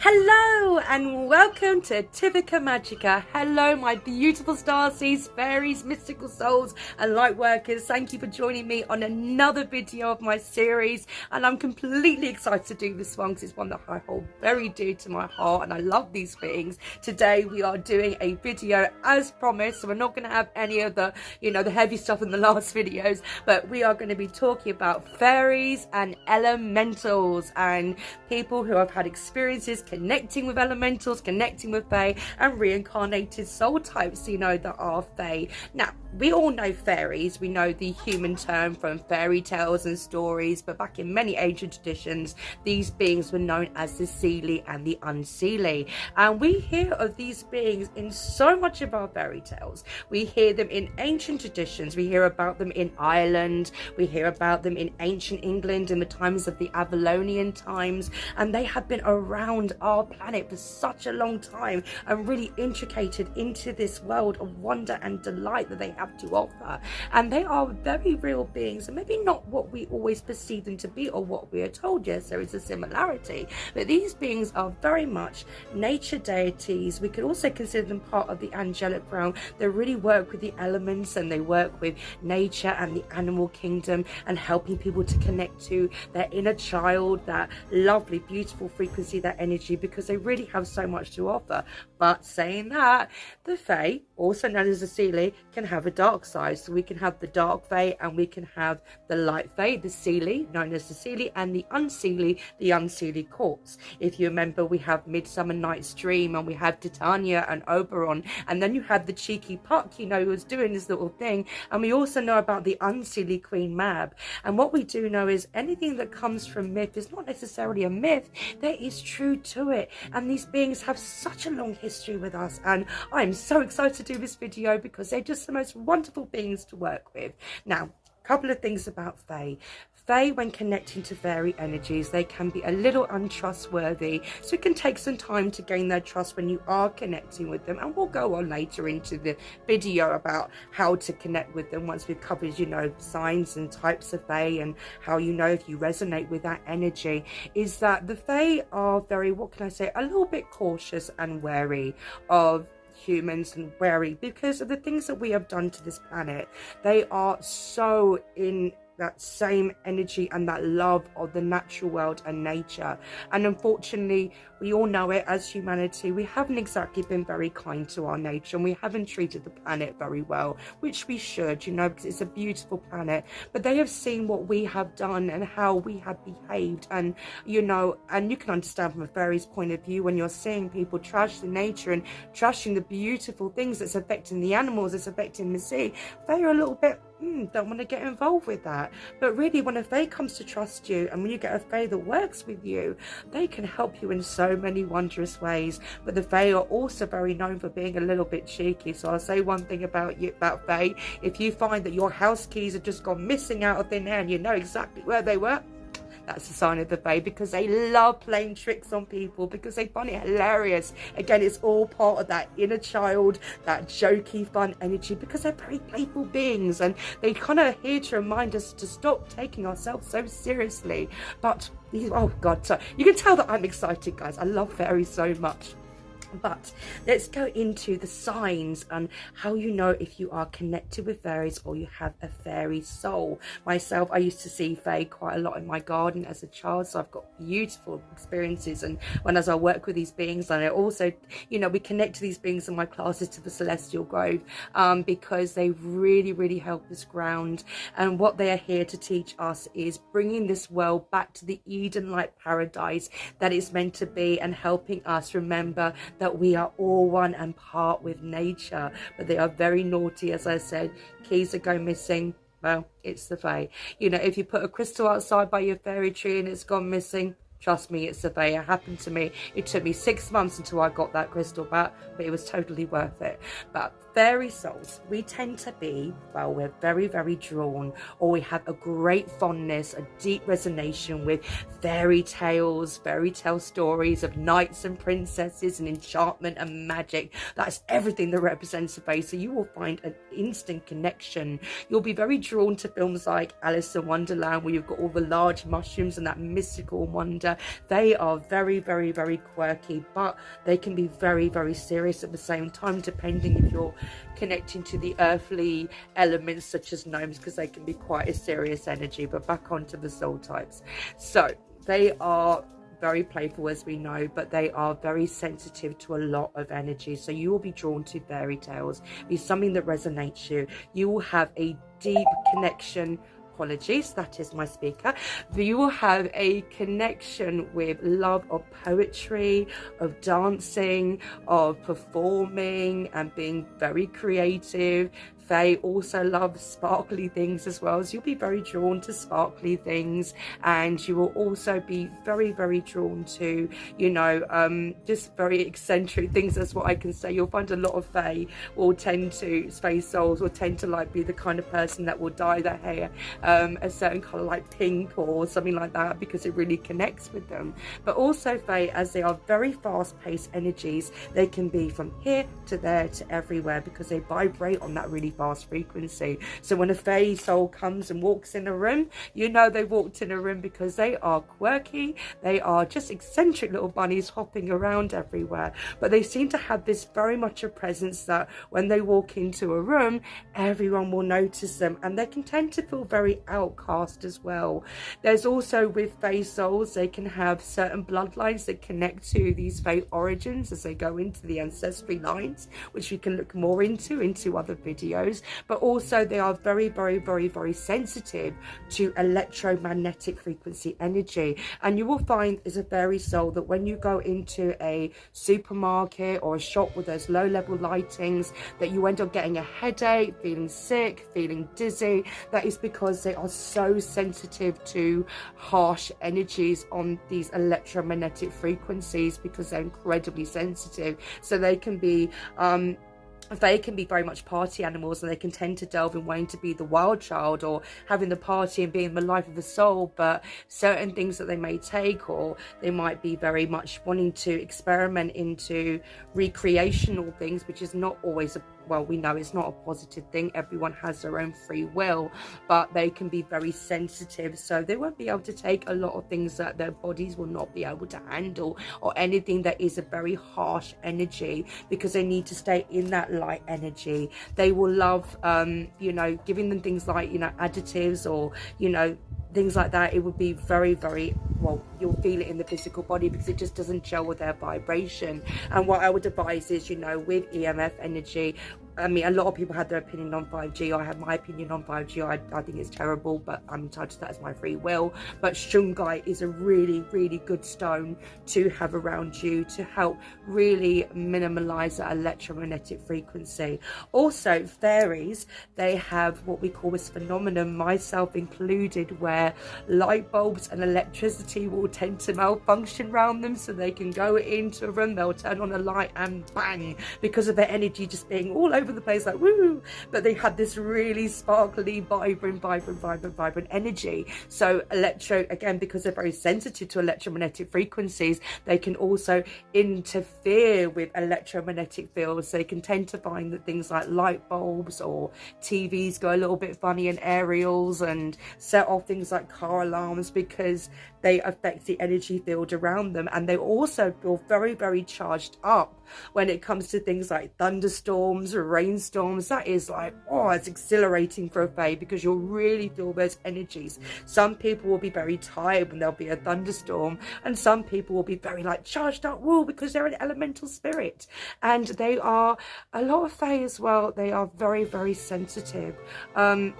Hello and welcome to Typica Magica. Hello my beautiful starseeds, fairies, mystical souls and light workers. Thank you for joining me on another video of my series, and I'm completely excited to do this one because it's one that I hold very dear to my heart and I love these things. Today we are doing a video as promised, so we're not going to have any of the the heavy stuff in the last videos, but we are going to be talking about fairies and elementals and people who have had experiences connecting with elementals, connecting with fae and reincarnated soul types, that are fae. Now, we all know fairies. We know the human term from fairy tales and stories, but back in many ancient traditions, these beings were known as the Seelie and the Unseelie. And we hear of these beings in so much of our fairy tales. We hear them in ancient traditions. We hear about them in Ireland. We hear about them in ancient England in the times of the Avalonian times. And they have been around our planet for such a long time and really intricated into this world of wonder and delight that they have to offer. And they are very real beings, and maybe not what we always perceive them to be or what we are told. Yes, there is a similarity, but these beings are very much nature deities. We could also consider them part of the angelic realm. They really work with the elements and they work with nature and the animal kingdom and helping people to connect to their inner child, that lovely beautiful frequency, that energy, because they really have so much to offer. But saying that, the fae, also known as the Seelie, can have a dark side. So we can have the dark fae and we can have the light fae, the Seelie, known as the Seelie, and the Unseelie courts. If you remember, we have Midsummer Night's Dream and we have Titania and Oberon, and then you have the cheeky Puck, who was doing this little thing. And we also know about the Unseelie Queen Mab. And what we do know is anything that comes from myth is not necessarily a myth. There is truth to it, and these beings have such a long history with us, and I'm so excited to do this video because they're just the most wonderful beings to work with. Now, a couple of things about fae. Fae, when connecting to fairy energies, they can be a little untrustworthy, so it can take some time to gain their trust when you are connecting with them. And we'll go on later into the video about how to connect with them once we've covered signs and types of fae and how if you resonate with that energy. Is that the fae are very, a little bit cautious and wary of humans and wary because of the things that we have done to this planet. They are so in that same energy and that love of the natural world and nature, and unfortunately we all know it, as humanity we haven't exactly been very kind to our nature, and we haven't treated the planet very well, which we should, because it's a beautiful planet. But they have seen what we have done and how we have behaved, and and you can understand from a fairy's point of view when you're seeing people trash the nature and trashing the beautiful things that's affecting the animals, that's affecting the sea. They are a little bit don't want to get involved with that. But really, when a fae comes to trust you, and when you get a fae that works with you, they can help you in so many wondrous ways. But the fae are also very known for being a little bit cheeky. So I'll say one thing about fae: if you find that your house keys have just gone missing out of thin air and you know exactly where they were, that's a sign of the fae, because they love playing tricks on people because they find it hilarious. Again, it's all part of that inner child, that jokey fun energy, because they're very playful beings and they kind of here to remind us to stop taking ourselves so seriously. But oh god, so you can tell that I'm excited, guys. I love fairies so much. But let's go into the signs and how if you are connected with fairies or you have a fairy soul. Myself, I used to see fae quite a lot in my garden as a child, so I've got beautiful experiences. And as I work with these beings, and I also we connect to these beings in my classes to the celestial grove, because they really help us ground. And what they are here to teach us is bringing this world back to the Eden-like paradise that it's meant to be, and helping us remember that we are all one and part with nature. But they are very naughty, as I said. Keys that go missing, well, it's the fae. If you put a crystal outside by your fairy tree and it's gone missing, trust me, it's a fae. It happened to me. It took me 6 months until I got that crystal back, but it was totally worth it. But fairy souls, we tend to be, well, we're very drawn, or we have a great fondness, a deep resonation with fairy tale stories of knights and princesses and enchantment and magic. That's everything that represents a fae. So you will find an instant connection. You'll be very drawn to films like Alice in Wonderland, where you've got all the large mushrooms and that mystical wonder. speaker. They are very, very, very quirky, but they can be very, very serious at the same time, depending if you're connecting to the earthly elements such as gnomes, because they can be quite a serious energy. But back onto the soul types. So they are very playful, as we know, but they are very sensitive to a lot of energy. So you will be drawn to fairy tales. Be something that resonates you. You will have a deep connection. Apologies, that is my speaker. You will have a connection with love of poetry, of dancing, of performing, and being very creative. Fae also love sparkly things as well, so you'll be very drawn to sparkly things, and you will also be very, very drawn to, you know, just very eccentric things. That's what I can say. You'll find a lot of Fae souls will tend to like be the kind of person that will dye their hair a certain color, like pink or something like that, because it really connects with them. But also Fae, as they are very fast-paced energies, they can be from here to there to everywhere, because they vibrate on that really fast frequency. So when a Fae soul comes and walks in a room, you know they walked in a room because they are quirky. They are just eccentric little bunnies hopping around everywhere, but they seem to have this very much a presence that when they walk into a room, everyone will notice them, and they can tend to feel very outcast as well. There's also with Fae souls, they can have certain bloodlines that connect to these Fae origins as they go into the ancestry lines, which we can look more into other videos. But also they are very, very, very, very sensitive to electromagnetic frequency energy. And you will find as a fairy soul that when you go into a supermarket or a shop with those low level lightings, that you end up getting a headache, feeling sick, feeling dizzy. That is because they are so sensitive to harsh energies on these electromagnetic frequencies, because they're incredibly sensitive. So they can be very much party animals, and they can tend to delve in wanting to be the wild child or having the party and being the life of the soul. But certain things that they may take, or they might be very much wanting to experiment into recreational things, which is not always we know it's not a positive thing. Everyone has their own free will, but they can be very sensitive, so they won't be able to take a lot of things that their bodies will not be able to handle, or anything that is a very harsh energy, because they need to stay in that light energy. They will love you know, giving them things like, you know, additives or, you know, things like that. It would be very, very, well, you'll feel it in the physical body, because it just doesn't gel with their vibration. And what I would advise is, you know, with EMF energy, I mean, a lot of people had their opinion on 5G. I have my opinion on 5G. I think it's terrible, but I'm entitled to that as my free will. But shungite is a really, really good stone to have around you to help really minimalize that electromagnetic frequency. Also, fairies, they have what we call this phenomenon, myself included, where light bulbs and electricity will tend to malfunction around them. So they can go into a room, they'll turn on a light and bang, because of their energy just being all over the place, like woo, but they had this really sparkly, vibrant energy. So again, because they're very sensitive to electromagnetic frequencies, they can also interfere with electromagnetic fields. They can tend to find that things like light bulbs or TVs go a little bit funny, and aerials, and set off things like car alarms, because they affect the energy field around them. And they also feel very, very charged up when it comes to things like thunderstorms or rainstorms. That is like, oh, it's exhilarating for a Fae, because you'll really feel those energies. Some people will be very tired when there'll be a thunderstorm, and some people will be very like charged up, woo, because they're an elemental spirit. And they are, a lot of Fae as well, they are very, very sensitive.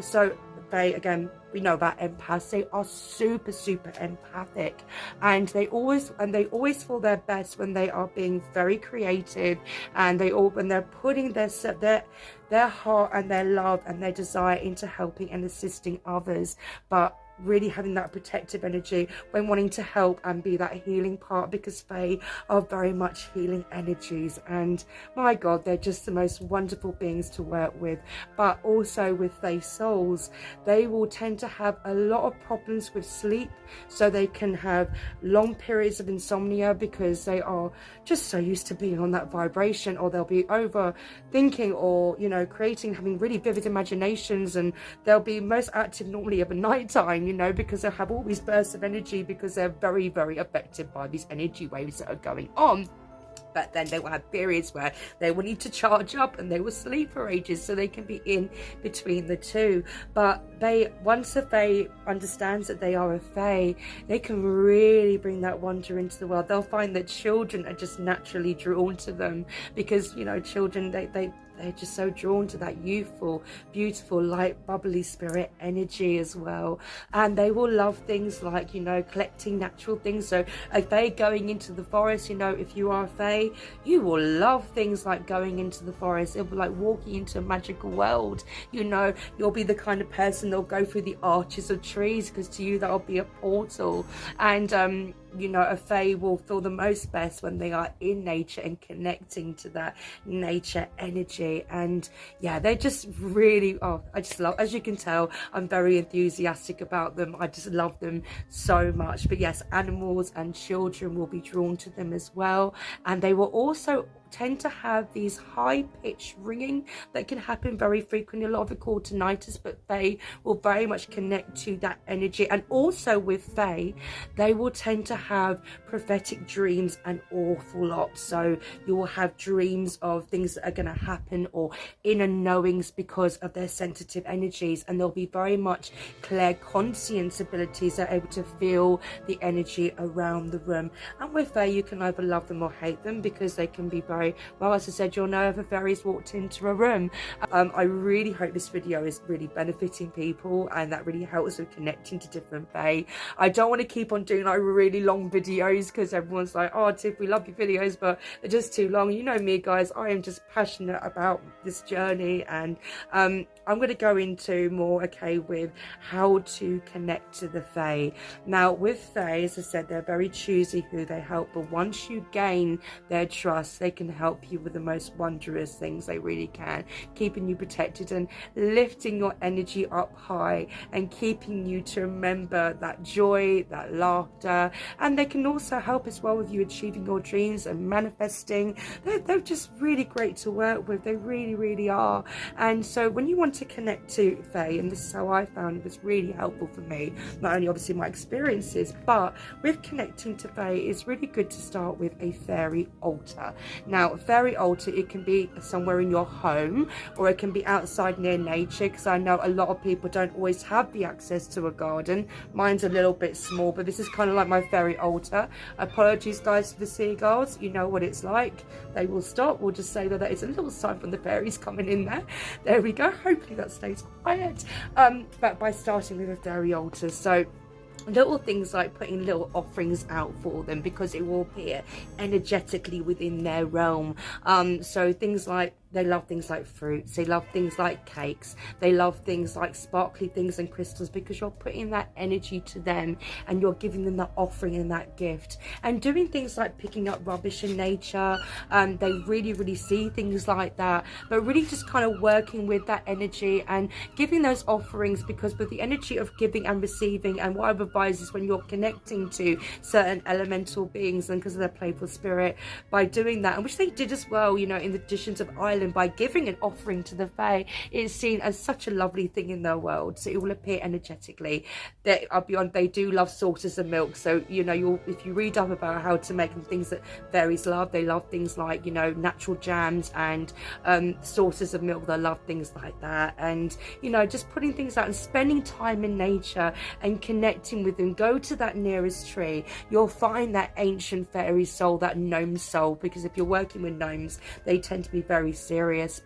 So Fae, again, we know about empaths. They are super, super empathic, and they always feel their best when they are being very creative, and when they're putting their heart and their love and their desire into helping and assisting others, but really having that protective energy when wanting to help and be that healing part, because Fae are very much healing energies, and my God, they're just the most wonderful beings to work with. But also with Fae souls, they will tend to have a lot of problems with sleep, so they can have long periods of insomnia, because they are just so used to being on that vibration, or they'll be overthinking, or, you know, having really vivid imaginations, and they'll be most active normally at the night time. children, you know, because they have all these bursts of energy because they're very, very affected by these energy waves that are going on. But then they will have periods where they will need to charge up and they will sleep for ages, so they can be in between the two. But once a Fae understands that they are a Fae, they can really bring that wonder into the world. They'll find that children are just naturally drawn to them because, you know, children, they're just so drawn to that youthful, beautiful, light, bubbly spirit energy as well. And they will love things like, you know, collecting natural things. So a Fae going into the forest, you know, if you are a Fae, you will love things like going into the forest. It'll be like walking into a magical world. You know, you'll be the kind of person that'll go through the arches of trees, because to you that'll be a portal. And you know, a Fae will feel the most best when they are in nature and connecting to that nature energy. And yeah, they're just really, oh, I just love, as you can tell, I'm very enthusiastic about them. I just love them so much. But yes, animals and children will be drawn to them as well. And they will also tend to have these high-pitched ringing that can happen very frequently. A lot of it called tinnitus, but Fae will very much connect to that energy. And also with Fae, they will tend to have prophetic dreams an awful lot. So you will have dreams of things that are going to happen, or inner knowings, because of their sensitive energies. And there'll be very much claircognizance abilities. They're able to feel the energy around the room. And with Fae, you can either love them or hate them, because they can be very, well, as I said, you'll know if a fairy's walked into a room. I really hope this video is really benefiting people, and that really helps with connecting to different Fae. I don't want to keep on doing like really long videos, because everyone's like, oh Tiff, we love your videos, but they're just too long. You know me, guys, I am just passionate about this journey. And I'm going to go into more, okay, with how to connect to the Fae. Now with Fae, as I said, they're very choosy who they help, but once you gain their trust, they can help you with the most wondrous things. They really can, keeping you protected and lifting your energy up high and keeping you to remember that joy, that laughter. And they can also help as well with you achieving your dreams and manifesting. They're just really great to work with. They really, really are. And so when you want to connect to Fae, and this is how I found it was really helpful for me, not only obviously my experiences, but with connecting to Fae, it's really good to start with a fairy altar. Now, a fairy altar, it can be somewhere in your home, or it can be outside near nature, because I know a lot of people don't always have the access to a garden. Mine's a little bit small, but this is kind of like my fairy altar. Apologies, guys, for the seagulls. You know what it's like. They will stop. We'll just say that it's a little sign from the fairies coming in there. There we go. Hopefully that stays quiet. But by starting with a fairy altar, so little things like putting little offerings out for them, because it will appear energetically within their realm. So things like, they love things like fruits, they love things like cakes, they love things like sparkly things and crystals, because you're putting that energy to them and you're giving them that offering and that gift. And doing things like picking up rubbish in nature, they really, really see things like that. But really just kind of working with that energy and giving those offerings, because with the energy of giving and receiving, and what I've advised is when you're connecting to certain elemental beings, and because of their playful spirit, by doing that, and which they did as well, you know, in the traditions of Ireland, by giving an offering to the Fae, it's seen as such a lovely thing in their world. So it will appear energetically. I'll be honest, they do love sauces and milk. So, you know, if you read up about how to make them things that fairies love, they love things like, you know, natural jams and sauces of milk. They love things like that. And, you know, just putting things out and spending time in nature and connecting with them. Go to that nearest tree. You'll find that ancient fairy soul, that gnome soul, because if you're working with gnomes, they tend to be very serious.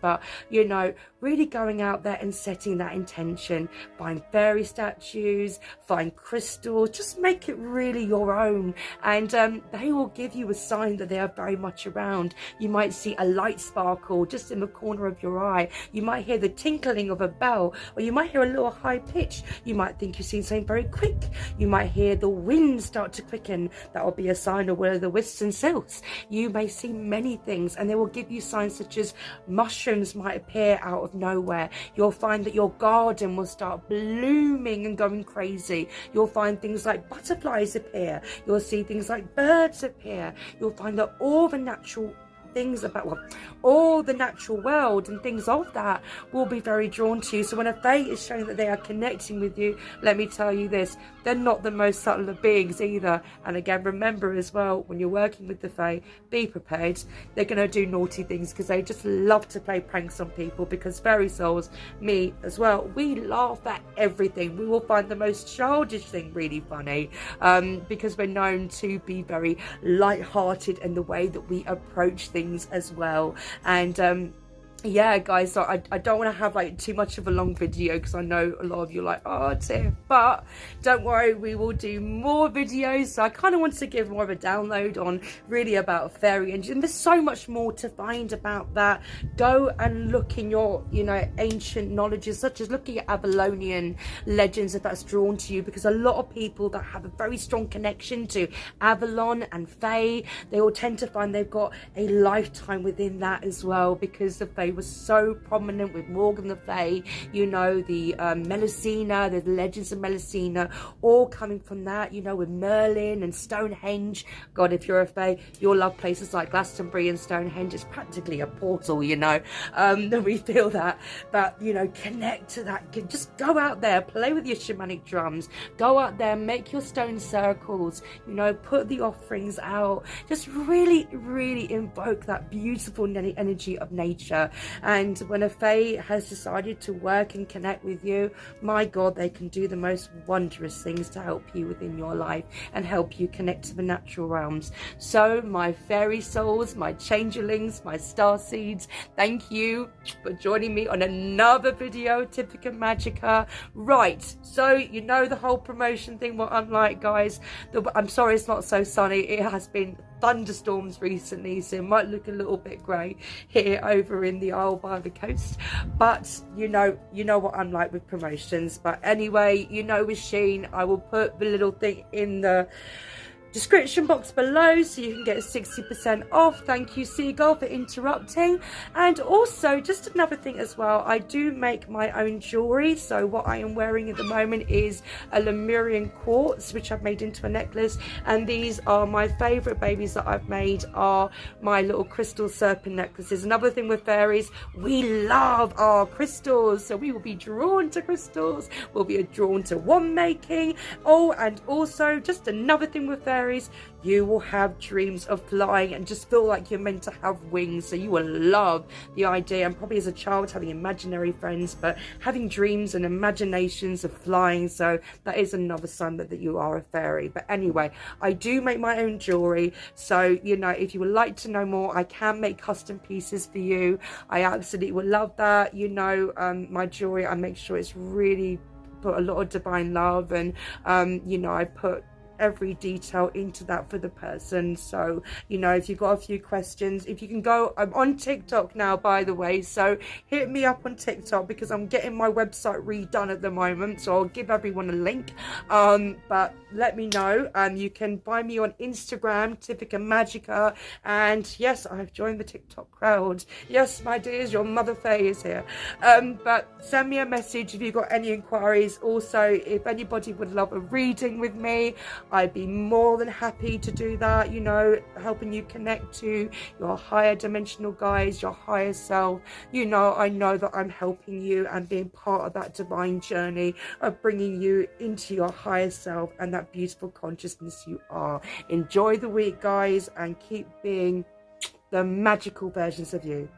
But, you know, really going out there and setting that intention. Find fairy statues, find crystals, just make it really your own, and they will give you a sign that they are very much around. You might see a light sparkle just in the corner of your eye. You might hear the tinkling of a bell, or you might hear a little high pitch. You might think you've seen something very quick. You might hear the wind start to quicken. That will be a sign of will o' the wisps and silks. You may see many things, and they will give you signs such as mushrooms might appear out of nowhere. You'll find that your garden will start blooming and going crazy. You'll find things like butterflies appear. You'll see things like birds appear. You'll find that all the natural things about, well, all the natural world and things of that will be very drawn to you. So when a fae is showing that they are connecting with you, let me tell you this, they're not the most subtle of beings either. And again, remember as well, when you're working with the fae, be prepared. They're going to do naughty things because they just love to play pranks on people, because fairy souls, me as well, we laugh at everything. We will find the most childish thing really funny, because we're known to be very light-hearted in the way that we approach things as well. And yeah, guys, so I don't want to have like too much of a long video, because I know a lot of you are like, oh Tiff, but don't worry, we will do more videos. So I kind of wanted to give more of a download on really about fairy energy, and there's so much more to find about that. Go and look in your, you know, ancient knowledges, such as looking at Avalonian legends, if that's drawn to you, because a lot of people that have a very strong connection to Avalon and fae, they all tend to find they've got a lifetime within that as well, because the fae was so prominent with Morgan the Fae, you know, the Melusina, the legends of Melusina, all coming from that, you know, with Merlin and Stonehenge. God, if you're a Fae, you'll love places like Glastonbury and Stonehenge. It's practically a portal, you know. We feel that, but, you know, connect to that. Just go out there, play with your shamanic drums, go out there, make your stone circles, you know, put the offerings out, just really, really invoke that beautiful energy of nature. And when a fae has decided to work and connect with you, my God, they can do the most wondrous things to help you within your life and help you connect to the natural realms. So my fairy souls, my changelings, my star seeds, thank you for joining me on another video, Typica Magica. Right, so you know the whole promotion thing, what I'm like, guys. I'm sorry it's not so sunny. It has been thunderstorms recently, so it might look a little bit grey here over in the Isle by the coast, but you know what I'm like with promotions. But anyway, you know, with Shein, I will put the little thing in the description box below so you can get 60% off. Thank you, Seagull, for interrupting. And also, just another thing as well, I do make my own jewelry. So what I am wearing at the moment is a Lemurian quartz, which I've made into a necklace, and these are my favorite babies that I've made, are my little crystal serpent necklaces. Another thing with fairies, we love our crystals, so we will be drawn to crystals, we'll be drawn to wand making. Oh, and also just another thing with fairies, you will have dreams of flying and just feel like you're meant to have wings. So you will love the idea, and probably as a child having imaginary friends, but having dreams and imaginations of flying. So that is another sign that you are a fairy. But anyway, I do make my own jewelry, so you know, if you would like to know more, I can make custom pieces for you. I absolutely would love that. You know, my jewelry, I make sure it's really put a lot of divine love, and you know, I put every detail into that for the person. So you know, if you've got a few questions, if you can go, I'm on TikTok now, by the way, so hit me up on TikTok, because I'm getting my website redone at the moment, so I'll give everyone a link. But let me know. You can find me on Instagram, Typica Magica, and yes, I've joined the TikTok crowd. Yes, my dears, your mother Faye is here. But send me a message if you've got any inquiries. Also, if anybody would love a reading with me, I'd be more than happy to do that, you know, helping you connect to your higher dimensional guides, your higher self. You know, I know that I'm helping you and being part of that divine journey of bringing you into your higher self and that beautiful consciousness you are. Enjoy the week, guys, and keep being the magical versions of you.